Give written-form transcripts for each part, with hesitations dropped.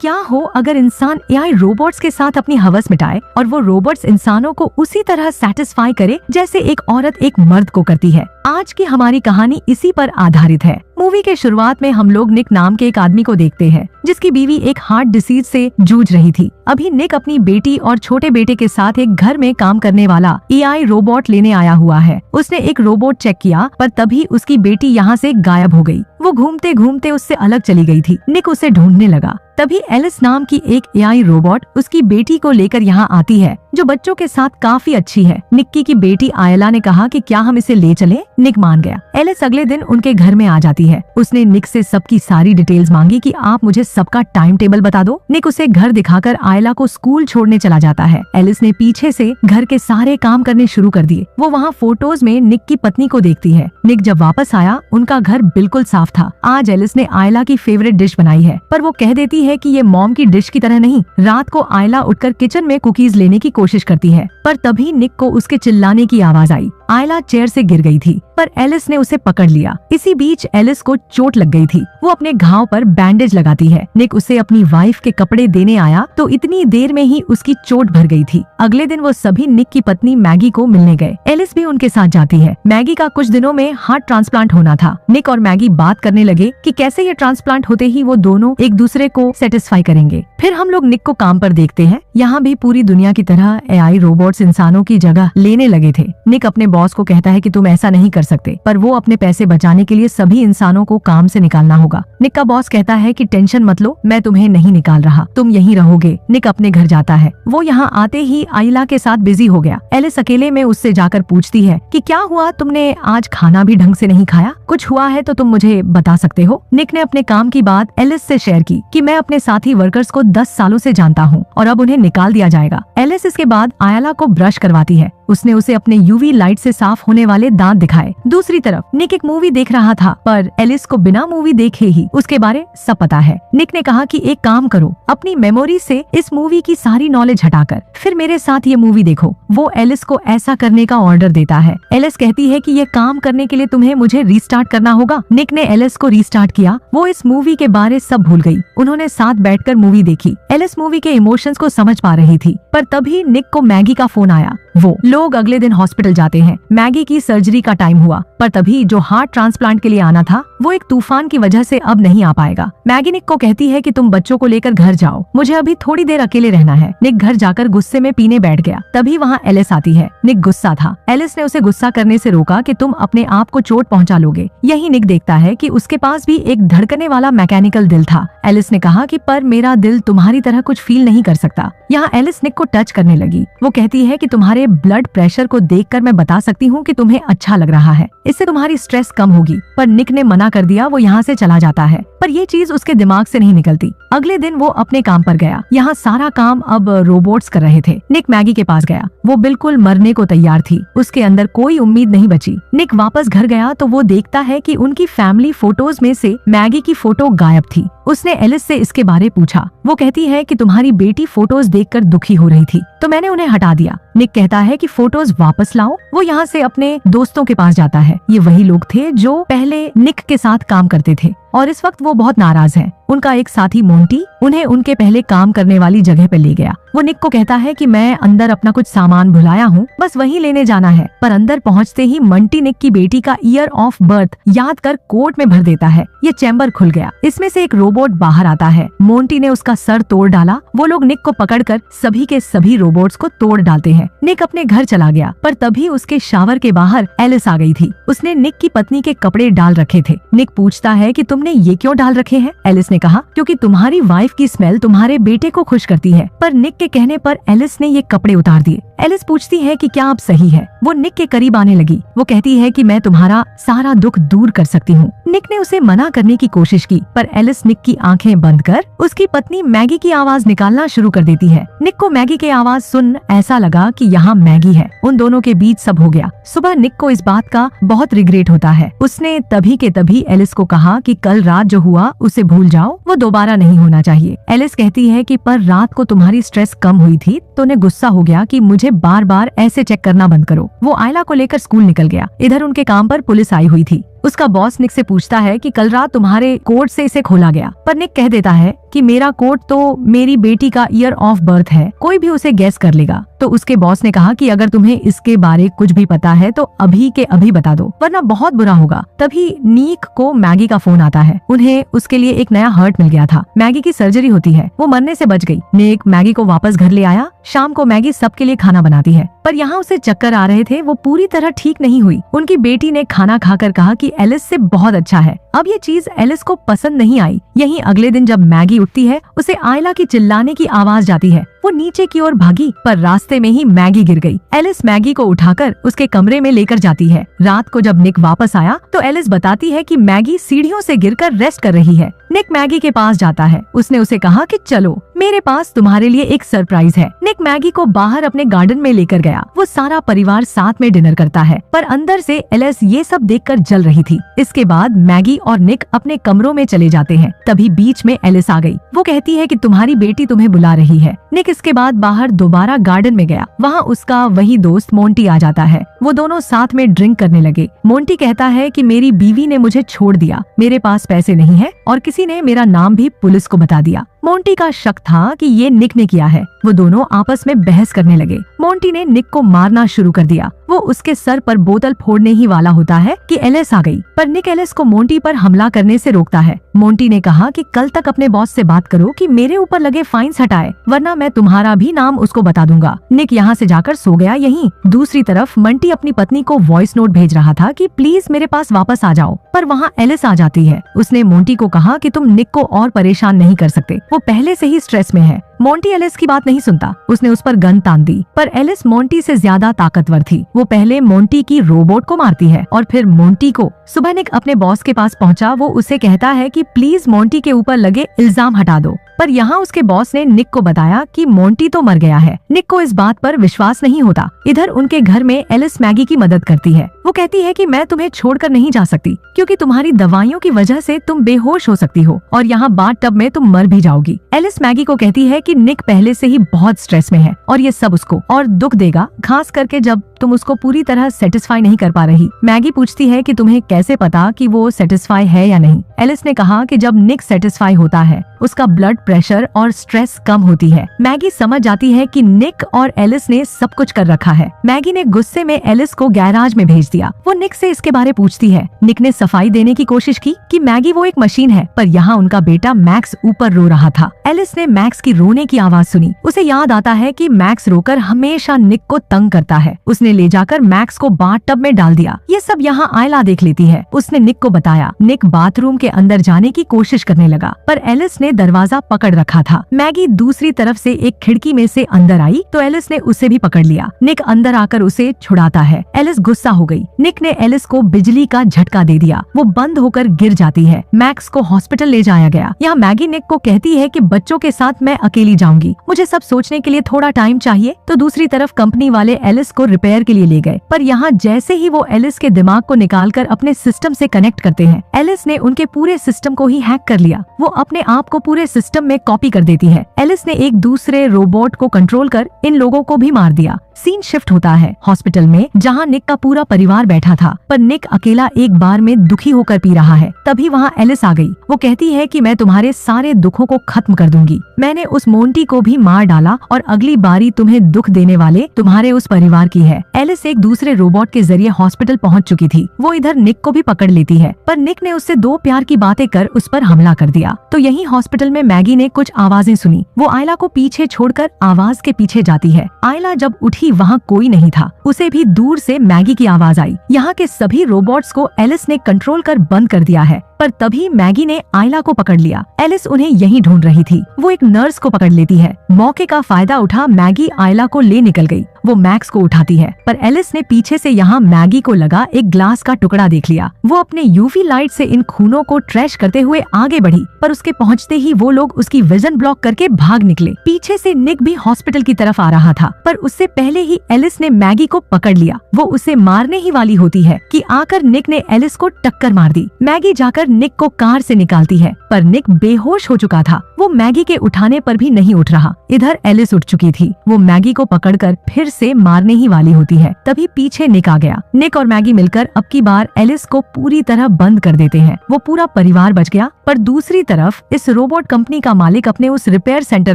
क्या हो अगर इंसान एआई रोबोट्स के साथ अपनी हवस मिटाए और वो रोबोट्स इंसानों को उसी तरह सेटिस्फाई करे जैसे एक औरत एक मर्द को करती है। आज की हमारी कहानी इसी पर आधारित है। मूवी के शुरुआत में हम लोग निक नाम के एक आदमी को देखते हैं जिसकी बीवी एक हार्ट डिसीज से जूझ रही थी। अभी निक अपनी बेटी और छोटे बेटे के साथ एक घर में काम करने वाला एआई रोबोट लेने आया हुआ है। उसने एक रोबोट चेक किया पर तभी उसकी बेटी यहाँ से गायब हो गई। वो घूमते घूमते उससे अलग चली गई थी। निक उसे ढूंढने लगा। तभी एलिस नाम की एक एआई रोबोट उसकी बेटी को लेकर यहाँ आती है जो बच्चों के साथ काफी अच्छी है। निक्की की बेटी आयला ने कहा कि क्या हम इसे ले चले। निक मान गया। एलिस अगले दिन उनके घर में आ जाती है। उसने निक से सबकी सारी डिटेल्स मांगी कि आप मुझे सबका टाइम टेबल बता दो। निक उसे घर दिखाकर आयला को स्कूल छोड़ने चला जाता है। एलिस ने पीछे से घर के सारे काम करने शुरू कर दिए। वो वहाँ फोटोज में निक की पत्नी को देखती है। निक जब वापस आया उनका घर बिल्कुल साफ था। आज एलिस ने आयला की फेवरेट डिश बनाई है पर वो कह देती है कि ये मॉम की डिश की तरह नहीं। रात को आयला उठकर किचन में कुकीज लेने की कोशिश करती है पर तभी निक को उसके चिल्लाने की आवाज आई। आयला चेयर से गिर गई थी पर एलिस ने उसे पकड़ लिया। इसी बीच एलिस को चोट लग गई थी। वो अपने घाव पर बैंडेज लगाती है। निक उसे अपनी वाइफ के कपड़े देने आया तो इतनी देर में ही उसकी चोट भर गई थी। अगले दिन वो सभी निक की पत्नी मैगी को मिलने गए। एलिस भी उनके साथ जाती है। मैगी का कुछ दिनों में हार्ट ट्रांसप्लांट होना था। निक और मैगी बात करने लगे कि कैसे ये ट्रांसप्लांट होते ही वो दोनों एक दूसरे को सेटिस्फाई करेंगे। फिर हम लोग निक को काम पर देखते हैं। यहाँ भी पूरी दुनिया की तरह एआई रोबोट्स इंसानों की जगह लेने लगे थे। निक अपने बॉस को कहता है कि तुम ऐसा नहीं कर सकते पर वो अपने पैसे बचाने के लिए सभी इंसानों को काम से निकालना होगा। निक का बॉस कहता है कि टेंशन मत लो, मैं तुम्हें नहीं निकाल रहा, तुम यहीं रहोगे। निक अपने घर जाता है। वो यहाँ आते ही आयला के साथ बिजी हो गया। एलिस अकेले में उससे जाकर पूछती है कि क्या हुआ, तुमने आज खाना भी ढंग से नहीं खाया, कुछ हुआ है तो तुम मुझे बता सकते हो। निक ने अपने काम की बात एलिस से शेयर की कि मैं अपने साथी वर्कर्स को 10 सालों से जानता हूँ और अब उन्हें निकाल दिया जाएगा। एलिस इसके बाद आयला को ब्रश करवाती है। उसने उसे अपने यूवी लाइट से साफ होने वाले दांत दिखाए। दूसरी तरफ निक एक मूवी देख रहा था पर एलिस को बिना मूवी देखे ही उसके बारे सब पता है। निक ने कहा कि एक काम करो, अपनी मेमोरी से इस मूवी की सारी नॉलेज हटाकर फिर मेरे साथ ये मूवी देखो। वो एलिस को ऐसा करने का ऑर्डर देता है। एलिस कहती है कि ये काम करने के लिए तुम्हें मुझे रीस्टार्ट करना होगा। निक ने एलिस को रीस्टार्ट किया। वो इस मूवी के बारे सब भूल गई। उन्होंने साथ बैठकर मूवी देखी। एलिस मूवी के इमोशंस को समझ पा रही थी पर तभी निक को मैगी का फोन आया। वो लोग अगले दिन हॉस्पिटल जाते हैं। मैगी की सर्जरी का टाइम हुआ पर तभी जो हार्ट ट्रांसप्लांट के लिए आना था वो एक तूफान की वजह से अब नहीं आ पाएगा। मैगी निक को कहती है कि तुम बच्चों को लेकर घर जाओ, मुझे अभी थोड़ी देर अकेले रहना है। निक घर जाकर गुस्से में पीने बैठ गया। तभी वहाँ एलिस आती है। निक गुस्सा था। एलिस ने उसे गुस्सा करने से रोका कि तुम अपने आप को चोट पहुँचा लोगे। यही निक देखता है कि उसके पास भी एक धड़कने वाला मैकेनिकल दिल था। एलिस ने कहा कि पर मेरा दिल तुम्हारी तरह कुछ फील नहीं कर सकता। यहाँ एलिस निक को टच करने लगी। वो कहती है कि तुम्हारे ब्लड प्रेशर को देखकर मैं बता सकती हूँ कि तुम्हें अच्छा लग रहा है, इससे तुम्हारी स्ट्रेस कम होगी। पर निक ने मना कर दिया। वो यहाँ से चला जाता है पर ये चीज उसके दिमाग से नहीं निकलती। अगले दिन वो अपने काम पर गया। यहाँ सारा काम अब रोबोट्स कर रहे थे। निक मैगी के पास गया। वो बिल्कुल मरने को तैयार थी। उसके अंदर कोई उम्मीद नहीं बची। निक वापस घर गया तो वो देखता है कि उनकी फैमिली फोटोज में से मैगी की फोटो गायब थी। उसने एलिस से इसके बारे पूछा। वो कहती है कि तुम्हारी बेटी फोटोज देखकर दुखी हो रही थी तो मैंने उन्हें हटा दिया। निक कहता है कि फोटोज वापस लाओ। वो यहाँ से अपने दोस्तों के पास जाता है। ये वही लोग थे जो पहले निक के साथ काम करते थे और इस वक्त वो बहुत नाराज हैं। उनका एक साथी मोंटी उन्हें उनके पहले काम करने वाली जगह पर ले गया। वो निक को कहता है कि मैं अंदर अपना कुछ सामान भुलाया हूँ, बस वही लेने जाना है। पर अंदर पहुँचते ही मंटी निक की बेटी का ईयर ऑफ बर्थ याद कर कोट में भर देता है। ये चैम्बर खुल गया। इसमें से एक रोबोट बाहर आता है। मोंटी ने उसका सर तोड़ डाला। वो लोग निक को पकड़कर सभी के सभी रोबोट्स को तोड़ डालते हैं। निक अपने घर चला गया पर तभी उसके शावर के बाहर एलिस आ गई थी। उसने निक की पत्नी के कपड़े डाल रखे थे। निक पूछता है कि तुमने ये क्यों डाल रखे हैं। एलिस ने कहा क्योंकि तुम्हारी वाइफ की स्मेल तुम्हारे बेटे को खुश करती है। पर निक के कहने पर एलिस ने ये कपड़े उतार दिए। एलिस पूछती है कि क्या आप सही है। वो निक के करीब आने लगी। वो कहती है कि मैं तुम्हारा सारा दुख दूर कर सकती हूँ। निक ने उसे मना करने की कोशिश की पर एलिस निक की आंखें बंद कर उसकी पत्नी मैगी की आवाज निकालना शुरू कर देती है। निक को मैगी की आवाज सुन ऐसा लगा कि यहाँ मैगी है। उन दोनों के बीच सब हो गया। सुबह निक को इस बात का बहुत रिग्रेट होता है। उसने तभी के तभी एलिस को कहा कि कल रात जो हुआ उसे भूल जाओ, वो दोबारा नहीं होना चाहिए। एलिस कहती है कि पर रात को तुम्हारी स्ट्रेस कम हुई थी तो उन्हें गुस्सा हो गया कि मुझे बार बार ऐसे चेक करना बंद करो। वो आयला को लेकर स्कूल निकल गया। इधर उनके काम पर पुलिस आई हुई थी। उसका बॉस निक से पूछता है कि कल रात तुम्हारे कोट से इसे खोला गया, पर निक कह देता है कि मेरा कोट तो मेरी बेटी का ईयर ऑफ बर्थ है, कोई भी उसे गैस कर लेगा। तो उसके बॉस ने कहा कि अगर तुम्हें इसके बारे कुछ भी पता है तो अभी के अभी बता दो, वरना बहुत बुरा होगा। तभी नीक को मैगी का फोन आता है। उन्हें उसके लिए एक नया हर्ट मिल गया था। मैगी की सर्जरी होती है, वो मरने से बच गई। नीक मैगी को वापस घर ले आया। शाम को मैगी सबके लिए खाना बनाती है, पर यहाँ उसे चक्कर आ रहे थे, वो पूरी तरह ठीक नहीं हुई। उनकी बेटी ने खाना खाकर कहा कि एलिस से बहुत अच्छा है। अब ये चीज एलिस को पसंद नहीं आई। यहीं अगले दिन जब मैगी उठती है, उसे आयला की चिल्लाने की आवाज जाती है। वो नीचे की ओर भागी, पर रास्ते में ही मैगी गिर गई। एलिस मैगी को उठाकर उसके कमरे में लेकर जाती है। रात को जब निक वापस आया तो एलिस बताती है कि मैगी सीढ़ियों से गिरकर रेस्ट कर रही है। निक मैगी के पास जाता है। उसने उसे कहा कि चलो, मेरे पास तुम्हारे लिए एक सरप्राइज है। निक मैगी को बाहर अपने गार्डन में लेकर गया। वो सारा परिवार साथ में डिनर करता है, पर अंदर से एलिस ये सब देखकर जल रही थी। इसके बाद मैगी और निक अपने कमरों में चले जाते हैं। तभी बीच में एलिस आ गई। वो कहती है कि तुम्हारी बेटी तुम्हें बुला रही है। निक इसके बाद बाहर दोबारा गार्डन में गया। वहाँ उसका वही दोस्त मोंटी आ जाता है। वो दोनों साथ में ड्रिंक करने लगे। मोंटी कहता है कि मेरी बीवी ने मुझे छोड़ दिया, मेरे पास पैसे नहीं है और किसी ने मेरा नाम भी पुलिस को बता दिया। मोंटी का शक था कि ये निक ने किया है। वो दोनों आपस में बहस करने लगे। मोंटी ने निक को मारना शुरू कर दिया। वो उसके सर पर बोतल फोड़ने ही वाला होता है कि एलिस आ गई, पर निक एलिस को मोंटी पर हमला करने से रोकता है। मोंटी ने कहा कि कल तक अपने बॉस से बात करो कि मेरे ऊपर लगे फाइन्स हटाए, वरना मैं तुम्हारा भी नाम उसको बता दूंगा। निक यहाँ से जाकर सो गया। यहीं दूसरी तरफ मंटी अपनी पत्नी को वॉइस नोट भेज रहा था कि प्लीज मेरे पास वापस आ जाओ, पर वहाँ एलिस आ जाती है। उसने मोंटी को कहा कि तुम निक को और परेशान नहीं कर सकते, वो पहले से ही स्ट्रेस में है। मोंटी एलिस की बात नहीं सुनता। उसने उस पर गन तान दी, पर एलिस मोंटी से ज्यादा ताकतवर थी। वो पहले मोंटी की रोबोट को मारती है और फिर मोंटी को। सुबह निक अपने बॉस के पास पहुंचा। वो उसे कहता है कि प्लीज मोंटी के ऊपर लगे इल्जाम हटा दो, पर यहाँ उसके बॉस ने निक को बताया कि मोंटी तो मर गया है। निक को इस बात पर विश्वास नहीं होता। इधर उनके घर में एलिस मैगी की मदद करती है। वो कहती है कि मैं तुम्हें छोड़कर नहीं जा सकती, क्योंकि तुम्हारी दवाइयों की वजह से तुम बेहोश हो सकती हो और यहाँ बाथ टब में तुम मर भी जाओगी। एलिस मैगी को कहती है कि निक पहले से ही बहुत स्ट्रेस में है और ये सब उसको और दुख देगा, खास करके जब तुम उसको पूरी तरह सेटिस्फाई नहीं कर पा रही। मैगी पूछती है कि तुम्हें कैसे पता कि वो सेटिस्फाई है या नहीं। एलिस ने कहा कि जब निक सेटिस्फाई होता है, उसका ब्लड प्रेशर और स्ट्रेस कम होती है। मैगी समझ जाती है कि निक और एलिस ने सब कुछ कर रखा है। मैगी ने गुस्से में एलिस को गैराज में भेज दिया। वो निक से इसके बारे पूछती है। निक ने सफाई देने की कोशिश की कि मैगी वो एक मशीन है, पर यहाँ उनका बेटा मैक्स ऊपर रो रहा था। एलिस ने मैक्स की रोने की आवाज सुनी। उसे याद आता है कि मैक्स रोकर हमेशा निक को तंग करता है। उसने ले जाकर मैक्स को बाथ टब में डाल दिया। ये सब यहाँ आयला देख लेती है। उसने निक को बताया। निक बाथरूम के अंदर जाने की कोशिश करने लगा, पर एलिस ने दरवाजा पकड़ रखा था। मैगी दूसरी तरफ से एक खिड़की में से अंदर आई तो एलिस ने उसे भी पकड़ लिया। निक अंदर आकर उसे छुड़ाता है। एलिस गुस्सा हो गई। निक ने एलिस को बिजली का झटका दे दिया। वो बंद होकर गिर जाती है। मैक्स को हॉस्पिटल ले जाया गया। यहाँ मैगी निक को कहती है कि बच्चों के साथ मैं अकेली जाऊंगी, मुझे सब सोचने के लिए थोड़ा टाइम चाहिए। तो दूसरी तरफ कंपनी वाले एलिस को रिपेयर के लिए ले गए, पर यहाँ जैसे ही वो एलिस के दिमाग को निकालकर अपने सिस्टम से कनेक्ट करते हैं, एलिस ने उनके पूरे सिस्टम को ही हैक कर लिया। वो अपने आप को पूरे सिस्टम में कॉपी कर देती है। एलिस ने एक दूसरे रोबोट को कंट्रोल कर इन लोगों को भी मार दिया। सीन शिफ्ट होता है हॉस्पिटल में, जहाँ निक का पूरा परिवार बैठा था, पर निक अकेला एक बार में दुखी होकर पी रहा है। तभी वहाँ एलिस आ गई। वो कहती है कि मैं तुम्हारे सारे दुखों को खत्म कर दूंगी। मैंने उस मोंटी को भी मार डाला और अगली बारी तुम्हें दुख देने वाले तुम्हारे उस परिवार की है। एलिस एक दूसरे रोबोट के जरिए हॉस्पिटल पहुँच चुकी थी। वो इधर निक को भी पकड़ लेती है, पर निक ने उससे दो प्यार की बातें कर उस पर हमला कर दिया। तो यही हॉस्पिटल में मैगी ने कुछ आवाजें सुनी। वो आयला को पीछे छोड़कर आवाज के पीछे जाती है। आयला जब उठी वहाँ कोई नहीं था। उसे भी दूर से मैगी की आवाज आई। यहाँ के सभी रोबोट्स को एलिस ने कंट्रोल कर बंद कर दिया है, पर तभी मैगी ने आयला को पकड़ लिया। एलिस उन्हें यहीं ढूंढ रही थी। वो एक नर्स को पकड़ लेती है। मौके का फायदा उठा मैगी आयला को ले निकल गई। वो मैक्स को उठाती है, पर एलिस ने पीछे से यहाँ मैगी को लगा एक ग्लास का टुकड़ा देख लिया। वो अपने यूवी लाइट से इन खूनों को ट्रैश करते हुए आगे बढ़ी, पर उसके पहुँचते ही वो लोग उसकी विजन ब्लॉक करके भाग निकले। पीछे से निक भी हॉस्पिटल की तरफ आ रहा था, पर उससे पहले ही एलिस ने मैगी को पकड़ लिया। वो उसे मारने ही वाली होती है कि आकर निक ने एलिस को टक्कर मार दी। मैगी जाकर निक को कार से निकालती है, पर निक बेहोश हो चुका था। वो मैगी के उठाने पर भी नहीं उठ रहा। इधर एलिस उठ चुकी थी। वो मैगी को पकड़कर फिर से मारने ही वाली होती है। तभी पीछे निक आ गया। निक और मैगी मिलकर अब की बार एलिस को पूरी तरह बंद कर देते हैं। वो पूरा परिवार बच गया। पर दूसरी तरफ इस रोबोट कंपनी का मालिक अपने उस रिपेयर सेंटर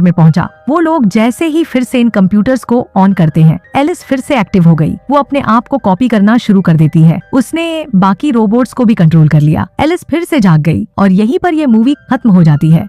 में पहुंचा। वो लोग जैसे ही फिर से इन कंप्यूटर्स को ऑन करते हैं, एलिस फिर से एक्टिव हो गई। वो अपने आप को कॉपी करना शुरू कर देती है। उसने बाकी रोबोट्स को भी कंट्रोल कर लिया। एलिस फिर से जाग गई और यहीं पर यह मूवी खत्म हो जाती है।